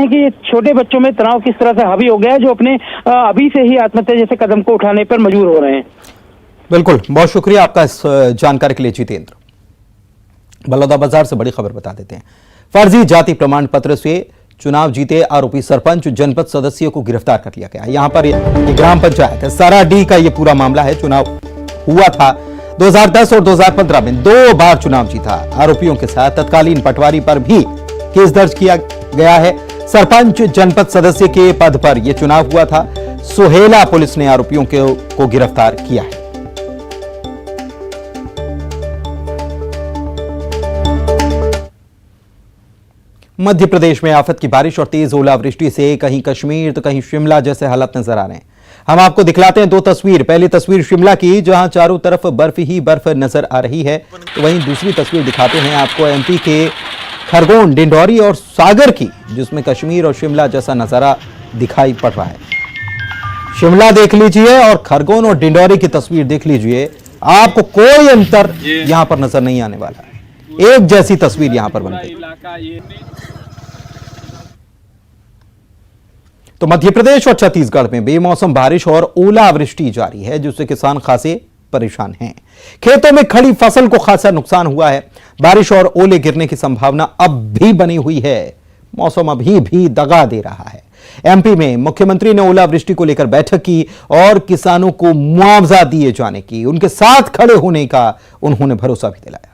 कि छोटे बच्चों में तनाव किस तरह से हावी हो गया है, जो अपने अभी से ही आत्महत्या जैसे कदम को उठाने पर मजबूर हो रहे हैं। बिल्कुल, बहुत शुक्रिया आपका इस जानकारी के लिए जितेंद्र। बलौदाबाजार से बड़ी खबर बता देते हैं। फर्जी जाति प्रमाण पत्र से चुनाव जीते आरोपी सरपंच जनपद सदस्य को गिरफ्तार कर लिया गया। यहां पर ग्राम पंचायत सराडीह का यह पूरा मामला है। चुनाव हुआ था 2010 और 2015 में 2 बार चुनाव जीता। आरोपियों के साथ तत्कालीन पटवारी पर भी केस दर्ज किया गया है। सरपंच जनपद सदस्य के पद पर यह चुनाव हुआ था। सोहेला पुलिस ने आरोपियों को गिरफ्तार किया है। मध्य प्रदेश में आफत की बारिश और तेज ओलावृष्टि से कहीं कश्मीर तो कहीं शिमला जैसे हालात नजर आ रहे हैं। हम आपको दिखलाते हैं 2 तस्वीर। पहली तस्वीर शिमला की, जहां चारों तरफ बर्फ ही बर्फ नजर आ रही है, तो वहीं दूसरी तस्वीर दिखाते हैं आपको एमपी के खरगोन, डिंडौरी और सागर की, जिसमें कश्मीर और शिमला जैसा नजारा दिखाई पड़ रहा है। शिमला देख लीजिए और खरगोन और डिंडौरी की तस्वीर देख लीजिए, आपको कोई अंतर यहां पर नजर नहीं आने वाला है। एक जैसी तस्वीर यहां पर बन गई। तो मध्य प्रदेश और छत्तीसगढ़ में बेमौसम बारिश और ओलावृष्टि जारी है, जिससे किसान खासे परेशान हैं। खेतों में खड़ी फसल को खासा नुकसान हुआ है। बारिश और ओले गिरने की संभावना अब भी बनी हुई है। मौसम अभी भी दगा दे रहा है। एमपी में मुख्यमंत्री ने ओलावृष्टि को लेकर बैठक की और किसानों को मुआवजा दिए जाने की, उनके साथ खड़े होने का उन्होंने भरोसा भी दिलाया।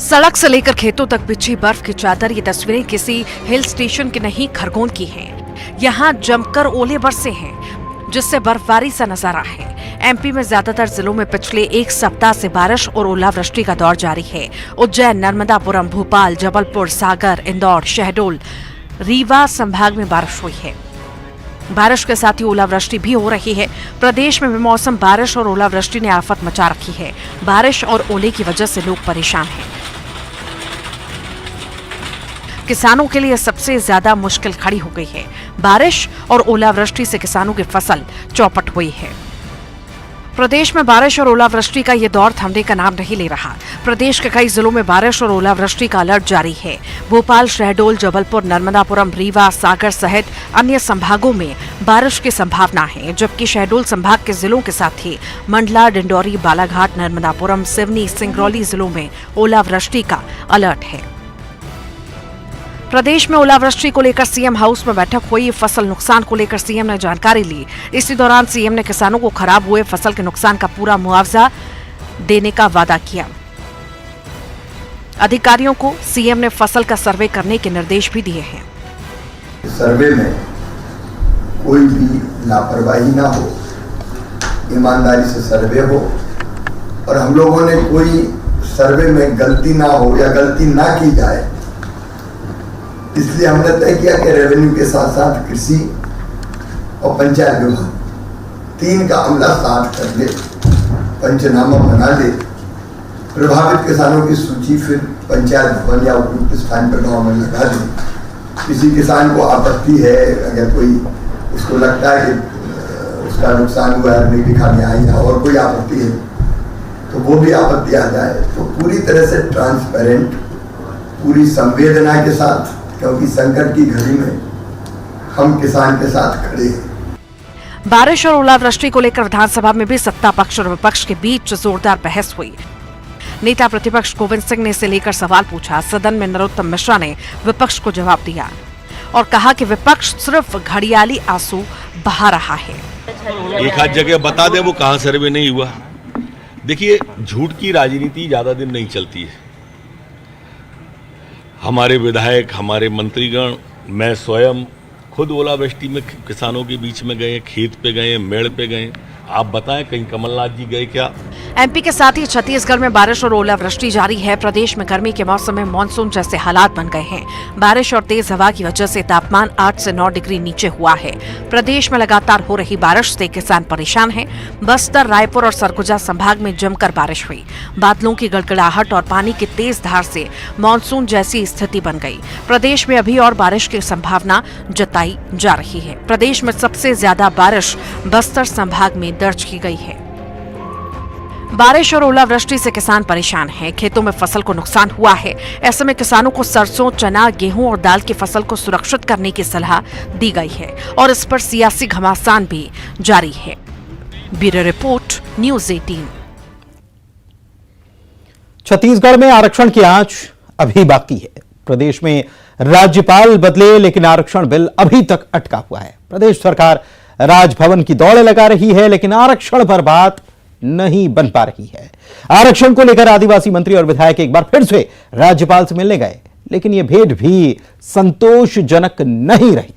सड़क से लेकर खेतों तक बिछी बर्फ की चादर। ये तस्वीरें किसी हिल स्टेशन की नहीं, खरगोन की हैं। यहाँ जमकर ओले बरसे हैं, जिससे बर्फबारी सा नजारा है। एमपी में ज्यादातर जिलों में पिछले 1 सप्ताह से बारिश और ओलावृष्टि का दौर जारी है। उज्जैन, नर्मदापुरम, भोपाल, जबलपुर, सागर, इंदौर, शहडोल, रीवा संभाग में बारिश हुई है। बारिश के साथ ही ओलावृष्टि भी हो रही है। प्रदेश में बेमौसम बारिश और ओलावृष्टि ने आफत मचा रखी है। बारिश और ओले की वजह से लोग परेशान हैं। किसानों के लिए सबसे ज्यादा मुश्किल खड़ी हो गई है। बारिश और ओलावृष्टि से किसानों की फसल चौपट हुई है। प्रदेश में बारिश और ओलावृष्टि का ये दौर थमने का नाम नहीं ले रहा। प्रदेश के कई जिलों में बारिश और ओलावृष्टि का अलर्ट जारी है। भोपाल, शहडोल, जबलपुर, नर्मदापुरम, रीवा, सागर सहित अन्य संभागों में बारिश की संभावना है, जबकि शहडोल संभाग के जिलों के साथ ही मंडला, डिंडौरी, बालाघाट, नर्मदापुरम, सिवनी, सिंगरौली जिलों में ओलावृष्टि का अलर्ट है। प्रदेश में ओलावृष्टि को लेकर सीएम हाउस में बैठक हुई। फसल नुकसान को लेकर सीएम ने जानकारी ली। इसी दौरान सीएम ने किसानों को खराब हुए फसल के नुकसान का पूरा मुआवजा देने का वादा किया। अधिकारियों को सीएम ने फसल का सर्वे करने के निर्देश भी दिए हैं। सर्वे में कोई भी लापरवाही ना हो, ईमानदारी से सर्वे हो, और हम लोगों ने कोई सर्वे में गलती ना हो या गलती ना की जाए, इसलिए हमने तय किया कि रेवेन्यू के साथ साथ कृषि और पंचायत विभाग 3 का अमला साथ कर ले, पंचनामा बना ले, प्रभावित किसानों की सूची फिर पंचायत भवन या उपयुक्त स्थान पर गाँव में लगा दे। किसी किसान को आपत्ति है, अगर कोई उसको लगता है कि उसका नुकसान हुआ है, नहीं दिखाने आई है, और कोई आपत्ति है तो वो भी आपत्ति आ जाए, तो पूरी तरह से ट्रांसपेरेंट, पूरी संवेदना के साथ, क्योंकि संकट की घड़ी में हम किसान के साथ खड़े हैं। बारिश और ओलावृष्टि को लेकर विधानसभा में भी सत्ता पक्ष और विपक्ष के बीच जोरदार बहस हुई। नेता प्रतिपक्ष गोविंद सिंह ने इसे लेकर सवाल पूछा। सदन में नरोत्तम मिश्रा ने विपक्ष को जवाब दिया और कहा कि विपक्ष सिर्फ घड़ियाली आंसू बहा रहा है। एक आध जगह बता दे वो कहां सर्वे नहीं हुआ। देखिए, झूठ की राजनीति ज्यादा दिन नहीं चलती है। हमारे विधायक, हमारे मंत्रीगण, मैं स्वयं खुद ओलावृष्टि में किसानों के बीच में गए, खेत पे गए, मेड़ पे गए। आप बताएं, कहीं कमलनाथ जी गए क्या? एमपी के साथ ही छत्तीसगढ़ में बारिश और ओलावृष्टि जारी है। प्रदेश में गर्मी के मौसम में मानसून जैसे हालात बन गए हैं। बारिश और तेज हवा की वजह से तापमान 8 से 9 डिग्री नीचे हुआ है। प्रदेश में लगातार हो रही बारिश से किसान परेशान हैं। बस्तर, रायपुर और सरगुजा संभाग में जमकर बारिश हुई। बादलों की गड़गड़ाहट और पानी की तेज धार से मानसून जैसी स्थिति बन गई। प्रदेश में अभी और बारिश की संभावना जताई जा रही है। प्रदेश में सबसे ज्यादा बारिश बस्तर संभाग में दर्ज की गई है। बारिश और ओलावृष्टि से किसान परेशान हैं। खेतों में फसल को नुकसान हुआ है। ऐसे में किसानों को सरसों, चना, गेहूं और दाल की फसल को सुरक्षित करने की सलाह दी गई है और इस पर सियासी घमासान भी जारी है। Bureau report, news 18। छत्तीसगढ़ में आरक्षण की आंच अभी बाकी है। प्रदेश में राज्यपाल बदले लेकिन आरक्षण बिल अभी तक अटका हुआ है। प्रदेश सरकार राजभवन की दौड़ लगा रही है लेकिन आरक्षण पर बात नहीं बन पा रही है। आरक्षण को लेकर आदिवासी मंत्री और विधायक एक बार फिर से राज्यपाल से मिलने गए लेकिन यह भेंट भी संतोषजनक नहीं रही।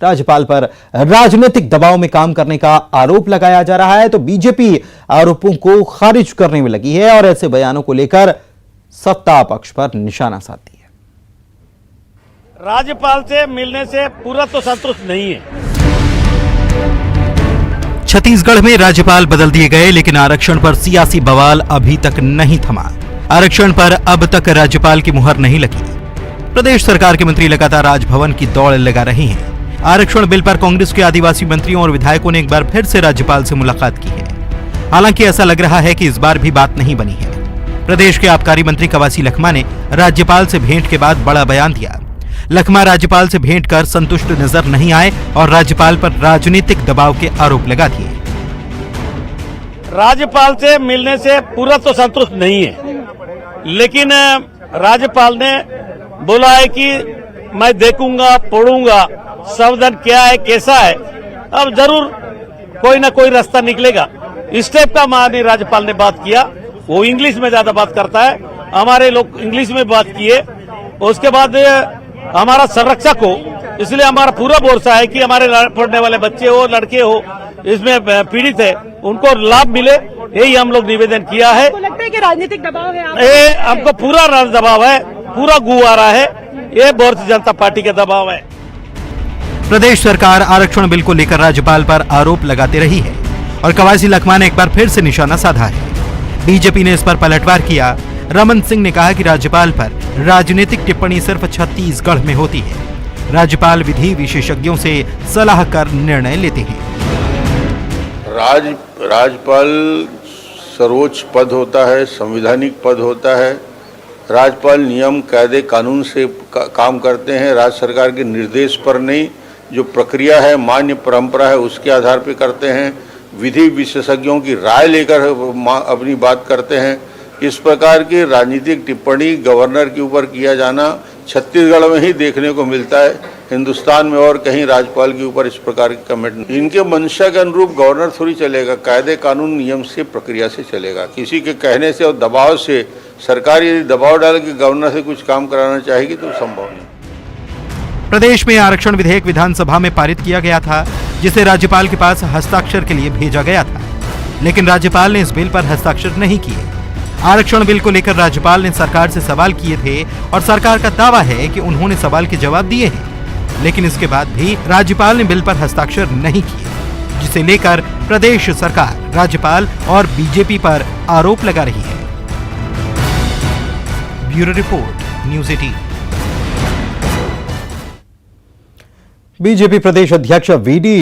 राज्यपाल पर राजनीतिक दबाव में काम करने का आरोप लगाया जा रहा है तो बीजेपी आरोपों को खारिज करने में लगी है और ऐसे बयानों को लेकर सत्ता पक्ष पर निशाना साधती है। राज्यपाल से मिलने से पूरा तो संतुष्ट नहीं है। छत्तीसगढ़ में राज्यपाल बदल दिए गए लेकिन आरक्षण पर सियासी बवाल अभी तक नहीं थमा। आरक्षण पर अब तक राज्यपाल की मुहर नहीं लगी। प्रदेश सरकार के मंत्री लगातार राजभवन की दौड़ लगा रहे हैं। आरक्षण बिल पर कांग्रेस के आदिवासी मंत्रियों और विधायकों ने एक बार फिर से राज्यपाल से मुलाकात की है। हालांकि ऐसा लग रहा है कि इस बार भी बात नहीं बनी है। प्रदेश के आबकारी मंत्री कवासी लखमा ने राज्यपाल से भेंट के बाद बड़ा बयान दिया। लखमा राज्यपाल से भेंट कर संतुष्ट नजर नहीं आए और राज्यपाल पर राजनीतिक दबाव के आरोप लगा दिए। राज्यपाल से मिलने से पूरा तो संतुष्ट नहीं है, लेकिन राज्यपाल ने बोला है कि मैं देखूंगा, पढ़ूंगा, संविधान क्या है, कैसा है। अब जरूर कोई ना कोई रास्ता निकलेगा। स्टेप का माननीय राज्यपाल ने बात किया। वो इंग्लिश में ज्यादा बात करता है, हमारे लोग इंग्लिश में बात किए। उसके बाद हमारा संरक्षक हो, इसलिए हमारा पूरा भरोसा है कि हमारे पढ़ने वाले बच्चे हो, लड़के हो, इसमें पीड़ित है, उनको लाभ मिले। यही हम लोग निवेदन किया है। आपको लगता है कि राजनीतिक दबाव है? ये हमको पूरा दबाव है, पूरा गू आ रहा है। ये भारतीय जनता पार्टी का दबाव है। प्रदेश सरकार आरक्षण बिल को लेकर राज्यपाल पर आरोप लगाते रही है और कवासी लखमा ने एक बार फिर से निशाना साधा है। बीजेपी ने इस पर पलटवार किया। रमन सिंह ने कहा कि राज्यपाल पर राजनीतिक टिप्पणी सिर्फ छत्तीसगढ़ में होती है। राज्यपाल विधि विशेषज्ञों से सलाह कर निर्णय लेते हैं। राज्यपाल सर्वोच्च पद होता है, संवैधानिक पद होता है। राज्यपाल नियम, कायदे, कानून से काम करते हैं। राज्य सरकार के निर्देश पर नहीं, जो प्रक्रिया है, मान्य परंपरा है, उसके आधार पर करते हैं। विधि विशेषज्ञों की राय लेकर अपनी बात करते हैं। इस प्रकार की राजनीतिक टिप्पणी गवर्नर के ऊपर किया जाना छत्तीसगढ़ में ही देखने को मिलता है। हिंदुस्तान में और कहीं राज्यपाल के ऊपर इस प्रकार की कमेंट, इनके मंशा के अनुरूप गवर्नर थोड़ी चलेगा। कायदे, कानून, नियम से, प्रक्रिया से चलेगा। किसी के कहने से और दबाव से सरकार यदि दबाव डाल के गवर्नर से कुछ काम कराना चाहेगी तो संभव नहीं। प्रदेश में आरक्षण विधेयक विधानसभा में पारित किया गया था, जिसे राज्यपाल के पास हस्ताक्षर के लिए भेजा गया था, लेकिन राज्यपाल ने इस बिल पर हस्ताक्षर नहीं किए। आरक्षण बिल को लेकर राज्यपाल ने सरकार से सवाल किए थे और सरकार का दावा है कि उन्होंने सवाल के जवाब दिए हैं, लेकिन इसके बाद भी राज्यपाल ने बिल पर हस्ताक्षर नहीं किए, जिसे लेकर प्रदेश सरकार राज्यपाल और बीजेपी पर आरोप लगा रही है। Bureau report, news 18। बीजेपी प्रदेश अध्यक्ष वीडी